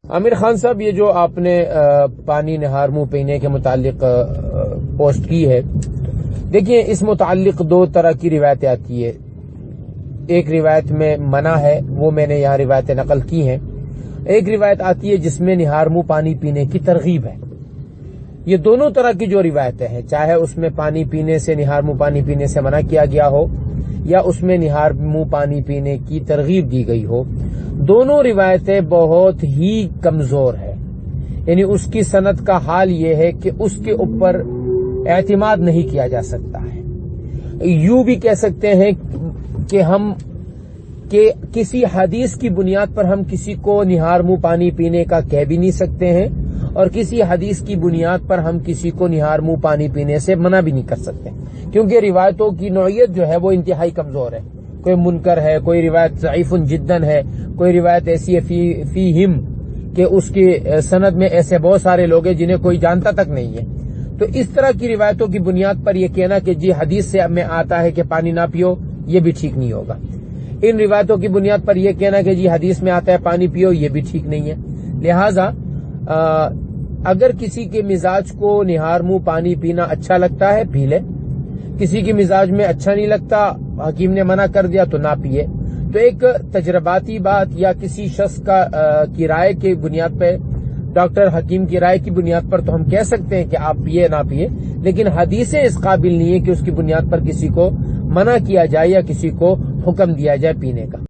عامر خان صاحب، یہ جو آپ نے پانی نہار منہ پینے کے متعلق پوسٹ کی ہے، دیکھیں اس متعلق دو طرح کی روایتیں آتی ہے۔ ایک روایت میں منع ہے، وہ میں نے یہاں روایتیں نقل کی ہیں۔ ایک روایت آتی ہے جس میں نہار منہ پانی پینے کی ترغیب ہے۔ یہ دونوں طرح کی جو روایتیں ہیں، چاہے اس میں پانی پینے سے نہار منہ پانی پینے سے منع کیا گیا ہو یا اس میں نہار منہ پانی پینے کی ترغیب دی گئی ہو، دونوں روایتیں بہت ہی کمزور ہیں۔ یعنی اس کی سند کا حال یہ ہے کہ اس کے اوپر اعتماد نہیں کیا جا سکتا ہے۔ یوں بھی کہہ سکتے ہیں کہ کسی حدیث کی بنیاد پر ہم کسی کو نہار منہ پانی پینے کا کہہ بھی نہیں سکتے ہیں، اور کسی حدیث کی بنیاد پر ہم کسی کو نہار منہ پانی پینے سے منع بھی نہیں کر سکتے، کیونکہ روایتوں کی نوعیت جو ہے وہ انتہائی کمزور ہے۔ کوئی منکر ہے، کوئی روایت ضعیف جداً ہے، کوئی روایت ایسی ہے فیہم کہ اس کی سند میں ایسے بہت سارے لوگ ہیں جنہیں کوئی جانتا تک نہیں ہے۔ تو اس طرح کی روایتوں کی بنیاد پر یہ کہنا کہ جی حدیث سے میں آتا ہے کہ پانی نہ پیو، یہ بھی ٹھیک نہیں ہوگا۔ ان روایتوں کی بنیاد پر یہ کہنا کہ جی حدیث میں آتا ہے پانی پیو، یہ بھی ٹھیک نہیں ہے۔ لہذا اگر کسی کے مزاج کو نہار منہ پانی پینا اچھا لگتا ہے پی لے، کسی کی مزاج میں اچھا نہیں لگتا، حکیم نے منع کر دیا تو نہ پیے۔ تو ایک تجرباتی بات یا کسی شخص کی رائے کی بنیاد پہ، ڈاکٹر حکیم کی رائے کی بنیاد پر تو ہم کہہ سکتے ہیں کہ آپ پیے نہ پیے، لیکن حدیثیں اس قابل نہیں ہے کہ اس کی بنیاد پر کسی کو منع کیا جائے یا کسی کو حکم دیا جائے پینے کا۔